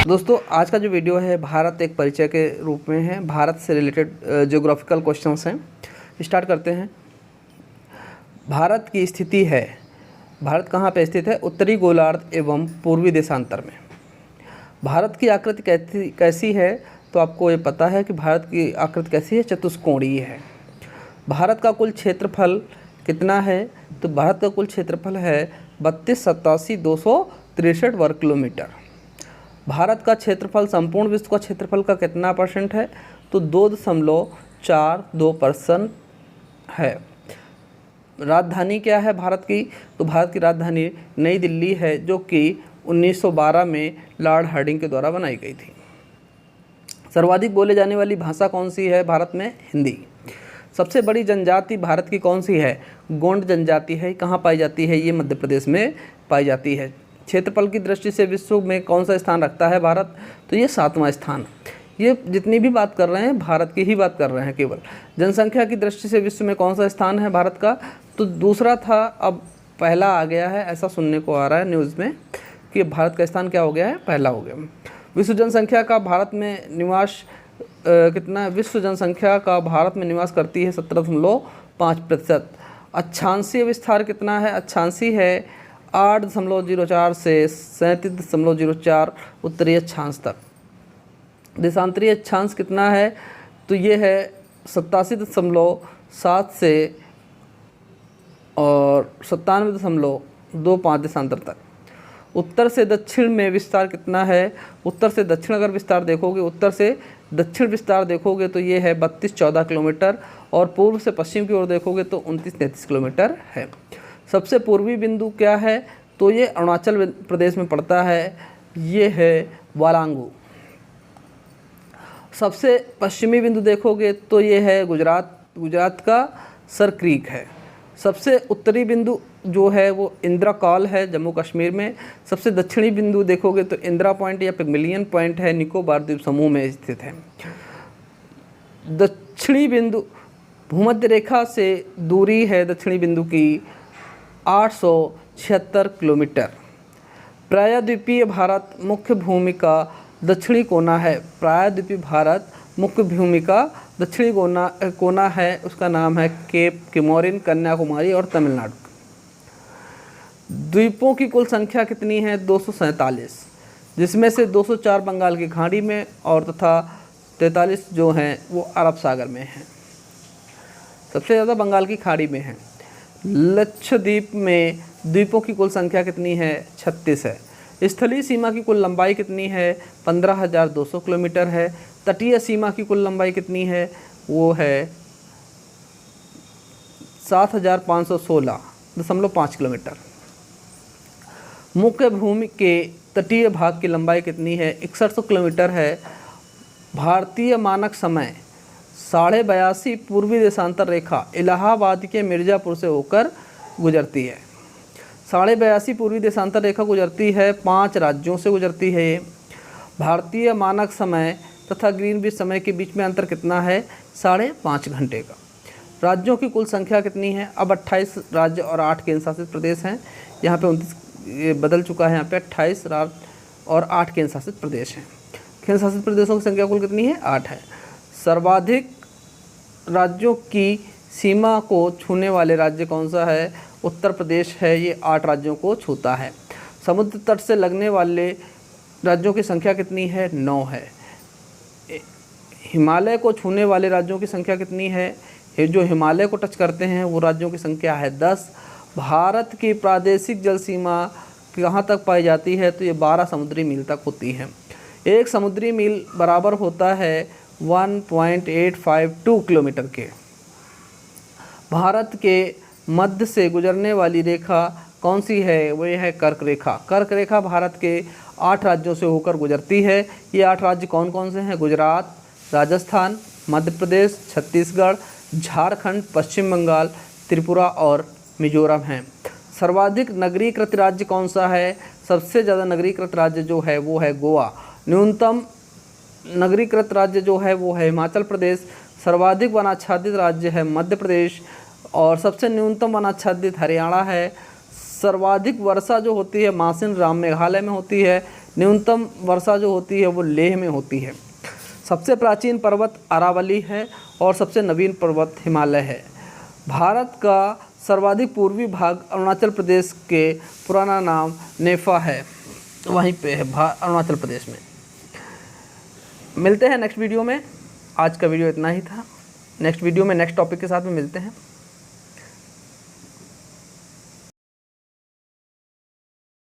दोस्तों आज का जो वीडियो है भारत एक परिचय के रूप में है। भारत से रिलेटेड ज्योग्राफिकल क्वेश्चंस हैं। स्टार्ट करते हैं। भारत की स्थिति है, भारत कहाँ पे स्थित है? उत्तरी गोलार्ध एवं पूर्वी देशांतर में। भारत की आकृति कैसी है? तो आपको ये पता है कि भारत की आकृति कैसी है? चतुष्कोणीय है। भारत का कुल क्षेत्रफल कितना है? तो भारत का कुल क्षेत्रफल है 32,87,263 वर्ग किलोमीटर। भारत का क्षेत्रफल संपूर्ण विश्व का क्षेत्रफल का कितना परसेंट है? तो 2.42% है। राजधानी क्या है भारत की? तो भारत की राजधानी नई दिल्ली है, जो कि 1912 में लॉर्ड हार्डिंग के द्वारा बनाई गई थी। सर्वाधिक बोले जाने वाली भाषा कौन सी है भारत में? हिंदी। सबसे बड़ी जनजाति भारत की कौन सी है? गोंड जनजाति है। कहाँ पाई जाती है? ये मध्य प्रदेश में पाई जाती है। क्षेत्रफल की दृष्टि से विश्व में कौन सा स्थान रखता है भारत? तो ये 7वां स्थान। ये जितनी भी बात कर रहे हैं भारत की ही बात कर रहे हैं केवल। जनसंख्या की दृष्टि से विश्व में कौन सा स्थान है भारत का? तो दूसरा था, अब पहला आ गया है। ऐसा सुनने को आ रहा है न्यूज़ में कि भारत का स्थान क्या हो गया है? पहला हो गया। विश्व जनसंख्या का भारत में निवास कितना? विश्व जनसंख्या का भारत में निवास करती है 17.5%। अक्षांशीय विस्तार कितना है? अक्षांशीय है 8.04 से 37.04 उत्तरीय अक्षांश तक। देशांतरीय अक्षांश कितना है? तो ये है 87.7 से और 97.25 देशांतर तक। उत्तर से दक्षिण में विस्तार कितना है? उत्तर से दक्षिण अगर विस्तार देखोगे, उत्तर से दक्षिण विस्तार देखोगे तो ये है 32-14 किलोमीटर, और पूर्व से पश्चिम की ओर देखोगे तो 29-33 किलोमीटर है। सबसे पूर्वी बिंदु क्या है? तो ये अरुणाचल प्रदेश में पड़ता है, ये है वालांगू। सबसे पश्चिमी बिंदु देखोगे तो ये है गुजरात का सर क्रीक है। सबसे उत्तरी बिंदु जो है वो इंदिरा कॉल है जम्मू कश्मीर में। सबसे दक्षिणी बिंदु देखोगे तो इंदिरा पॉइंट या पिगमिलियन पॉइंट है, निकोबार द्वीप समूह में स्थित है। दक्षिणी बिंदु भूमध्य रेखा से दूरी है दक्षिणी बिंदु की 876 किलोमीटर। प्रायद्वीपीय भारत मुख्य भूमि का दक्षिणी कोना है। प्रायद्वीपीय भारत मुख्य भूमि का दक्षिणी कोना है, उसका नाम है केप किमोरिन, कन्याकुमारी और तमिलनाडु। द्वीपों की कुल संख्या कितनी है? 247, जिसमें से 204 बंगाल की खाड़ी में और तथा 43 जो हैं वो अरब सागर में हैं। सबसे ज़्यादा बंगाल की खाड़ी में है। लक्षद्वीप में द्वीपों की कुल संख्या कितनी है? 36 है। स्थलीय सीमा की कुल लंबाई कितनी है? 15,200 किलोमीटर है। तटीय सीमा की कुल लंबाई कितनी है? वो है 7,516.5 किलोमीटर। मुख्य भूमि के तटीय भाग की लंबाई कितनी है? 6100 किलोमीटर है। भारतीय मानक समय 82.5 पूर्वी देशांतर रेखा इलाहाबाद के मिर्ज़ापुर से होकर गुजरती है। 82.5 पूर्वी देशांतर रेखा गुजरती है, 5 राज्यों से गुजरती है ये। भारतीय मानक समय तथा ग्रीनविच समय के बीच में अंतर कितना है? 5.5 घंटे का। राज्यों की कुल संख्या कितनी है? अब 28 राज्य और 8 केंद्र शासित प्रदेश हैं। यहाँ पे 29 बदल चुका है। यहाँ पे 28 राज्य और 8 केंद्र शासित प्रदेश हैं। केंद्र शासित प्रदेशों की संख्या कुल कितनी है? 8 है। सर्वाधिक राज्यों की सीमा को छूने वाले राज्य कौन सा है? उत्तर प्रदेश है, ये 8 राज्यों को छूता है। समुद्र तट से लगने वाले राज्यों की संख्या कितनी है? 9 है। हिमालय को छूने वाले राज्यों की संख्या कितनी है? ये जो हिमालय को टच करते हैं वो राज्यों की संख्या है 10। भारत की प्रादेशिक जल सीमा कहाँ तक पाई जाती है? तो ये 12 समुद्री मील तक होती है। 1 समुद्री मील बराबर होता है 1.852 किलोमीटर के। भारत के मध्य से गुजरने वाली रेखा कौन सी है? वो है कर्क रेखा। कर्क रेखा भारत के 8 राज्यों से होकर गुजरती है। ये 8 राज्य कौन कौन से हैं? गुजरात, राजस्थान, मध्य प्रदेश, छत्तीसगढ़, झारखंड, पश्चिम बंगाल, त्रिपुरा और मिजोरम हैं। सर्वाधिक नगरीकृत राज्य कौन सा है? सबसे ज़्यादा नगरीकृत राज्य जो है वो है गोवा। न्यूनतम नगरीकृत राज्य जो है वो है हिमाचल प्रदेश। सर्वाधिक वनाच्छादित राज्य है मध्य प्रदेश और सबसे न्यूनतम वनाच्छादित हरियाणा है। सर्वाधिक वर्षा जो होती है मासिन राम मेघालय में होती है। न्यूनतम वर्षा जो होती है वो लेह में होती है। सबसे प्राचीन पर्वत अरावली है और सबसे नवीन पर्वत हिमालय है। भारत का सर्वाधिक पूर्वी भाग अरुणाचल प्रदेश के पुराना नाम नेफा है, वहीं पे है अरुणाचल प्रदेश में। मिलते हैं नेक्स्ट वीडियो में। आज का वीडियो इतना ही था। नेक्स्ट वीडियो में नेक्स्ट टॉपिक के साथ में मिलते हैं।